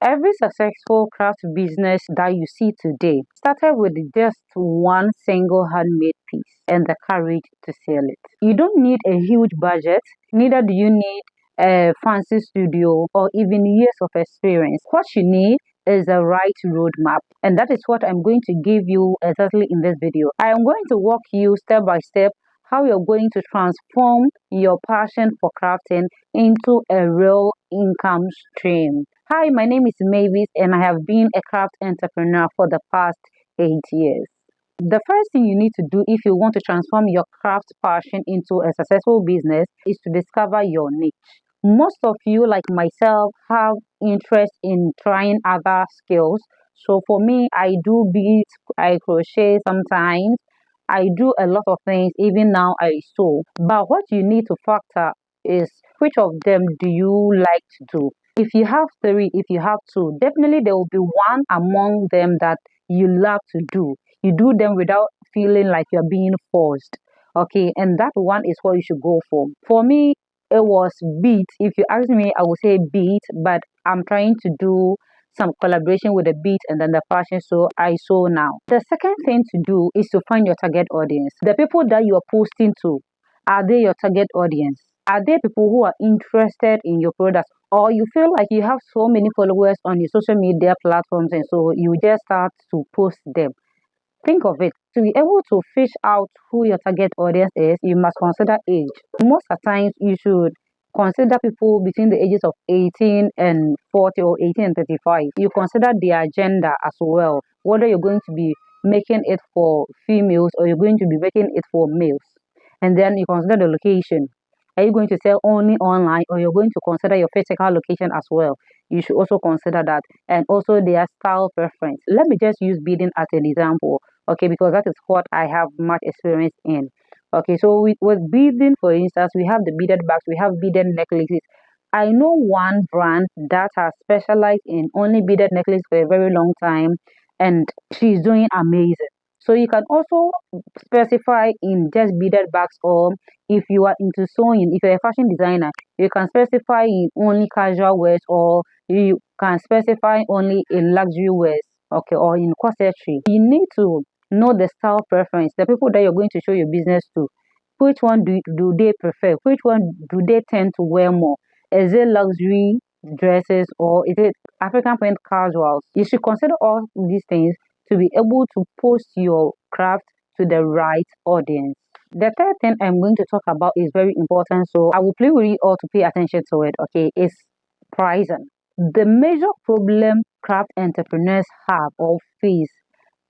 Every successful craft business that you see today started with just one single handmade piece and the courage to sell it. You don't need a huge budget, neither do you need a fancy studio or even years of experience. What you need is a right roadmap, and that is what I'm going to give you exactly in this video. I am going to walk you step by step how you're going to transform your passion for crafting into a real income stream. Hi, my name is Mavis and I have been a craft entrepreneur for the past 8 years. The first thing you need to do if you want to transform your craft passion into a successful business is to discover your niche. Most of you, like myself, have interest in trying other skills. So for me, I do beads, I crochet sometimes, I do a lot of things, even now I sew. But what you need to factor is which of them do you like to do? If you have three, if you have two, definitely there will be one among them that you love to do. You do them without feeling like you're being forced. Okay, and that one is what you should go for. For me, it was beat. If you ask me, I would say beat, but I'm trying to do some collaboration with the beat and then the fashion, so I sew now. The second thing to do is to find your target audience. The people that you are posting to, are they your target audience? Are they people who are interested in your products? Or you feel like you have so many followers on your social media platforms and so you just start to post them? Think of it. To be able to fish out who your target audience is, you must consider age. Most of the times, you should consider people between the ages of 18 and 40 or 18 and 35. You consider their gender as well, whether you're going to be making it for females or you're going to be making it for males. And then you consider the location. Are you going to sell only online or you're going to consider your physical location as well? You should also consider that, and also their style preference. Let me just use beading as an example, okay, because that is what I have much experience in. Okay, so with beading, for instance, we have the beaded bags, we have beaded necklaces. I know one brand that has specialized in only beaded necklaces for a very long time, and she's doing amazing. So you can also specify in just beaded bags, or if you are into sewing, if you're a fashion designer, you can specify in only casual wears, or you can specify only in luxury wears, okay, or in corsetry. You need to know the style preference, the people that you're going to show your business to. Which one do they prefer? Which one do they tend to wear more? Is it luxury dresses or is it African print casuals? You should consider all these things to be able to post your craft to the right audience. The third thing I'm going to talk about is very important, so I will plead with you all to pay attention to it, okay, is pricing. The major problem craft entrepreneurs have or face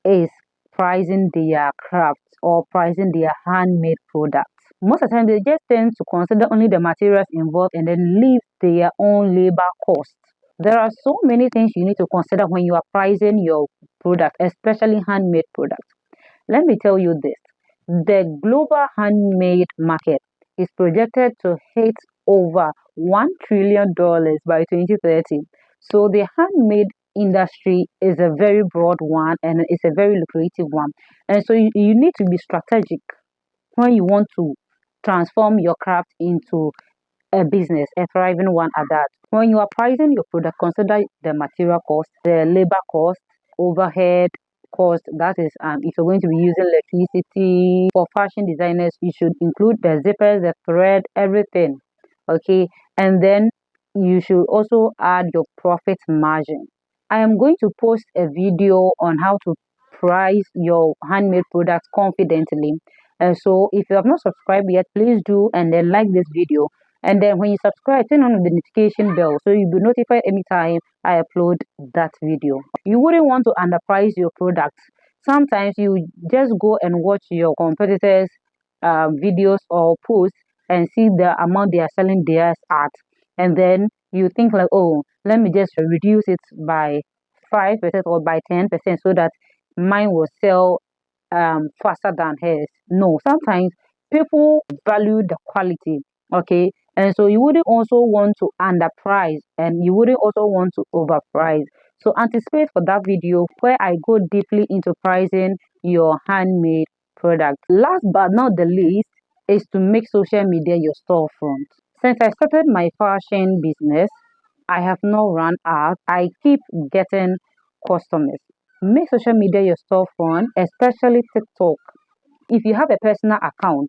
is pricing their crafts or pricing their handmade products. Most of the time, they just tend to consider only the materials involved and then leave their own labor costs. There are so many things you need to consider when you are pricing your product, especially handmade products. Let me tell you this. The global handmade market is projected to hit over $1 trillion by 2030. So the handmade industry is a very broad one and it's a very lucrative one. And so you need to be strategic when you want to transform your craft into a business, a thriving one at that. When you are pricing your product, consider the material cost, the labor cost, overhead cost. That is, if you're going to be using electricity. For fashion designers, you should include the zippers, the thread, everything. Okay, and then you should also add your profit margin. I am going to post a video on how to price your handmade products confidently. And so if you have not subscribed yet, please do, and then like this video. And then when you subscribe, turn on the notification bell so you'll be notified anytime I upload that video. You wouldn't want to underprice your product. Sometimes you just go and watch your competitors' videos or posts and see the amount they are selling theirs at. And then you think like, oh, let me just reduce it by 5% or by 10% so that mine will sell faster than hers. No, sometimes people value the quality, okay, and so you wouldn't also want to underprice and you wouldn't also want to overprice. So anticipate for that video where I go deeply into pricing your handmade product. Last but not the least is to make social media your storefront. Since I started my fashion business, I have not run out. I keep getting customers. Make social media your storefront, especially TikTok. If you have a personal account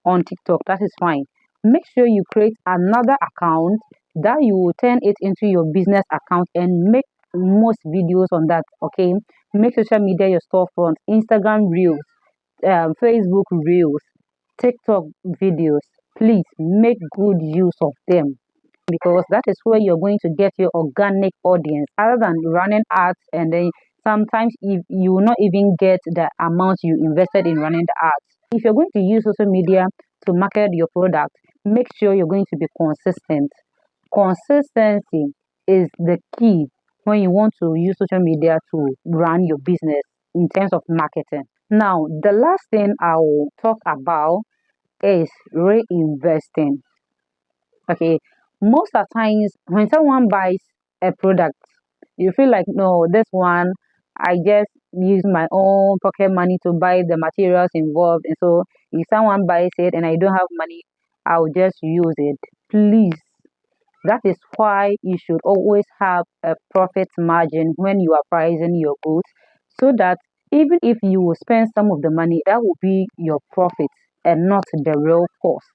on TikTok, that is fine. Make sure you create another account that you will turn it into your business account and make most videos on that. Okay, make social media your storefront, Instagram reels, Facebook reels, TikTok videos. Please make good use of them because that is where you're going to get your organic audience other than running ads, and then sometimes if you will not even get the amount you invested in running the ads. If you're going to use social media to market your product, make sure you're going to be consistent. Consistency is the key when you want to use social media to run your business in terms of marketing. Now, the last thing I will talk about is reinvesting. Okay, most of the times when someone buys a product, you feel like, no, this one, I just use my own pocket money to buy the materials involved. And so if someone buys it and I don't have money, I'll just use it. Please, that is why you should always have a profit margin when you are pricing your goods, so that even if you will spend some of the money, that will be your profit and not the real cost.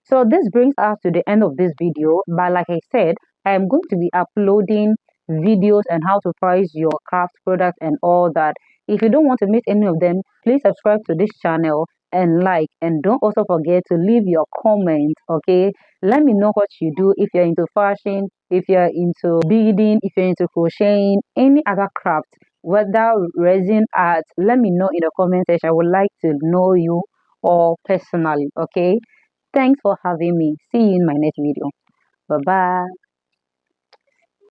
So this brings us to the end of this video. But like I said, I am going to be uploading videos and how to price your craft products and all that. If you don't want to miss any of them, please subscribe to this channel and like, and don't also forget to leave your comment. Okay, let me know what you do, if you're into fashion, if you're into beading, if you're into crocheting, any other craft, whether resin art. Let me know in the comment section. I would like to know you all personally. Okay, thanks for having me. See you in my next video. Bye bye.